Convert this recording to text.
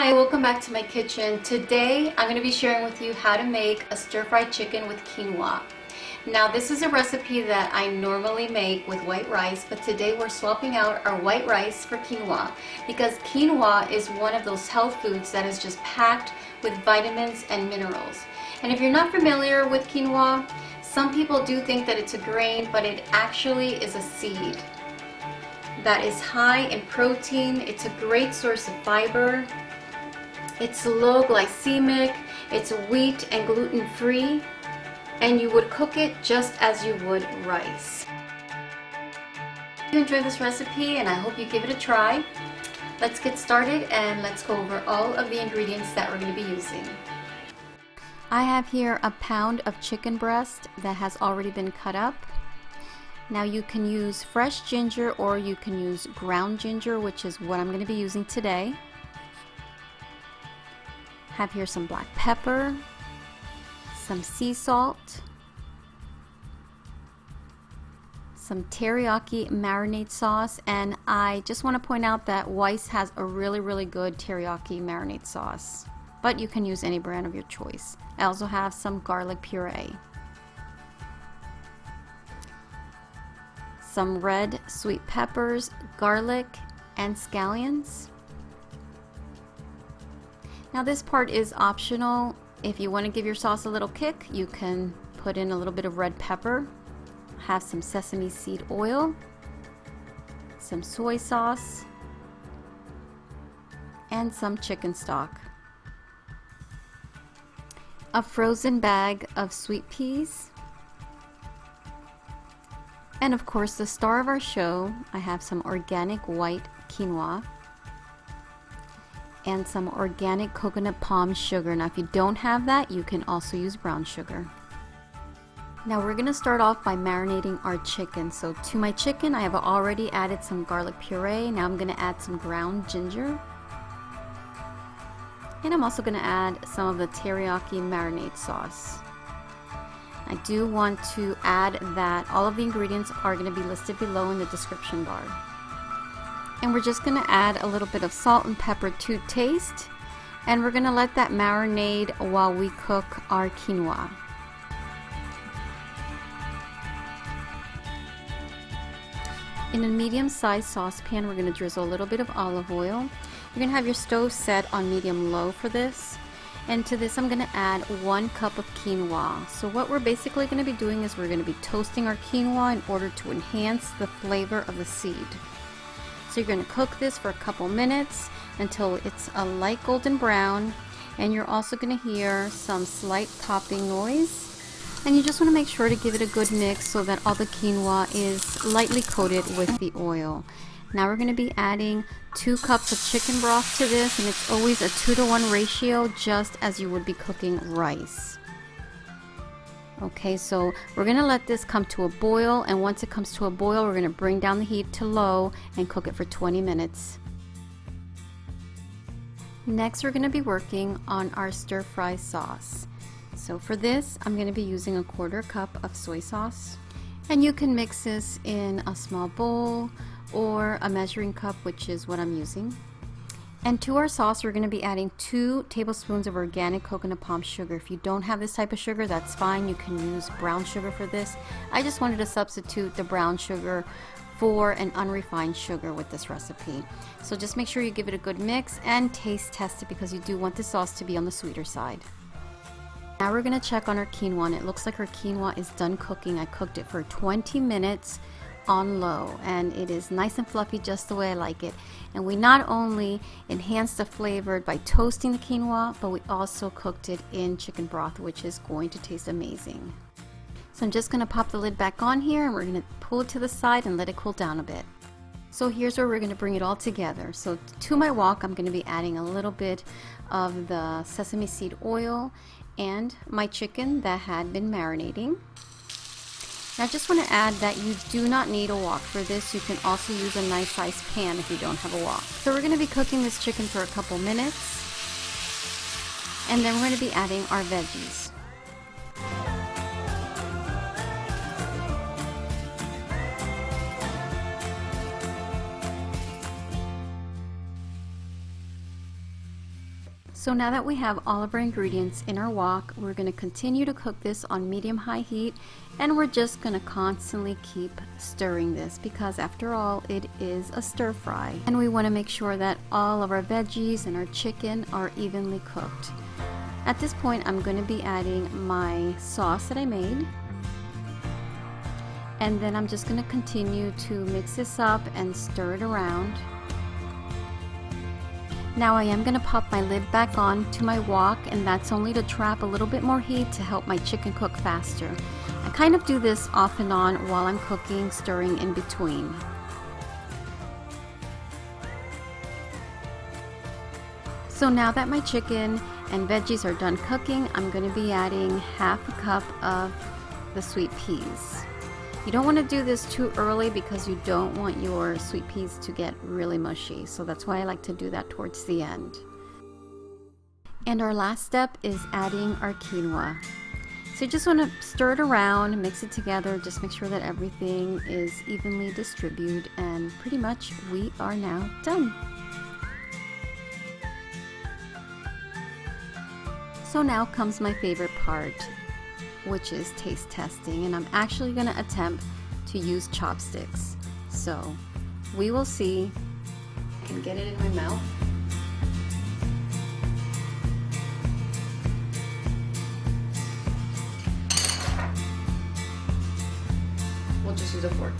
Hi, welcome back to my kitchen. Today I'm going to be sharing with you how to make a stir-fried chicken with quinoa. Now this is a recipe that I normally make with white rice, but today we're swapping out our white rice for quinoa because quinoa is one of those health foods that is just packed with vitamins and minerals. And if you're not familiar with quinoa, some people do think that it's a grain, but it actually is a seed that is high in protein. It's a great source of fiber. It's low glycemic, it's wheat and gluten free, and you would cook it just as you would rice. If you enjoy this recipe, and I hope you give it a try, let's get started and let's go over all of the ingredients that we're going to be using. I have here a pound of chicken breast that has already been cut up. Now you can use fresh ginger or you can use ground ginger, which is what I'm going to be using today. Have here some black pepper, some sea salt, some teriyaki marinade sauce, and I just want to point out that Weiss has a really good teriyaki marinade sauce, but you can use any brand of your choice. I also have some garlic puree, some red sweet peppers, garlic, and scallions. Now this part is optional. If you want to give your sauce a little kick, you can put in a little bit of red pepper, have some sesame seed oil, some soy sauce, and some chicken stock. A frozen bag of sweet peas, and of course the star of our show, I have some organic white quinoa and some organic coconut palm sugar. Now if you don't have that, you can also use brown sugar. Now we're going to start off by marinating our chicken. So to my chicken I have already added some garlic puree. Now I'm going to add some ground ginger, and I'm also going to add some of the teriyaki marinade sauce. I do want to add that all of the ingredients are going to be listed below in the description bar. And we're just going to add a little bit of salt and pepper to taste, and we're going to let that marinate while we cook our quinoa. In a medium-sized saucepan, we're going to drizzle a little bit of olive oil. You're going to have your stove set on medium-low for this. And to this I'm going to add 1 cup of quinoa. So what we're basically going to be doing is we're going to be toasting our quinoa in order to enhance the flavor of the seed. So you're going to cook this for a couple minutes until it's a light golden brown, and you're also going to hear some slight popping noise, and you just want to make sure to give it a good mix so that all the quinoa is lightly coated with the oil. Now we're going to be adding 2 cups of chicken broth to this, and it's always a 2-to-1 ratio, just as you would be cooking rice. Okay, so we're going to let this come to a boil, and once it comes to a boil, we're going to bring down the heat to low and cook it for 20 minutes. Next, we're going to be working on our stir-fry sauce. So for this, I'm going to be using a 1/4 cup of soy sauce, and you can mix this in a small bowl or a measuring cup, which is what I'm using. And to our sauce, we're going to be adding 2 tablespoons of organic coconut palm sugar. If you don't have this type of sugar, that's fine. You can use brown sugar for this. I just wanted to substitute the brown sugar for an unrefined sugar with this recipe. So just make sure you give it a good mix and taste test it, because you do want the sauce to be on the sweeter side. Now we're going to check on our quinoa, and it looks like our quinoa is done cooking. I cooked it for 20 minutes on low, and it is nice and fluffy, just the way I like it. And we not only enhanced the flavor by toasting the quinoa, but we also cooked it in chicken broth, which is going to taste amazing. So I'm just going to pop the lid back on here, and we're going to pull it to the side and let it cool down a bit. So here's where we're going to bring it all together. So to my wok, I'm going to be adding a little bit of the sesame seed oil and my chicken that had been marinating. Now I just want to add that you do not need a wok for this. You can also use a nice sized pan if you don't have a wok. So we're going to be cooking this chicken for a couple minutes, and then we're going to be adding our veggies. So now that we have all of our ingredients in our wok, we're going to continue to cook this on medium-high heat, and we're just going to constantly keep stirring this because after all, it is a stir fry. And we want to make sure that all of our veggies and our chicken are evenly cooked. At this point, I'm going to be adding my sauce that I made. And then I'm just going to continue to mix this up and stir it around. Now I am going to pop my lid back on to my wok, and that's only to trap a little bit more heat to help my chicken cook faster. I kind of do this off and on while I'm cooking, stirring in between. So now that my chicken and veggies are done cooking, I'm going to be adding half a cup of the sweet peas. You don't want to do this too early because you don't want your sweet peas to get really mushy. So that's why I like to do that towards the end. And our last step is adding our quinoa. So you just want to stir it around, mix it together, just make sure that everything is evenly distributed, and pretty much we are now done. So now comes my favorite part, which is taste testing, and I'm actually going to attempt to use chopsticks. So we will see. I can get it in my mouth. We'll just use a fork.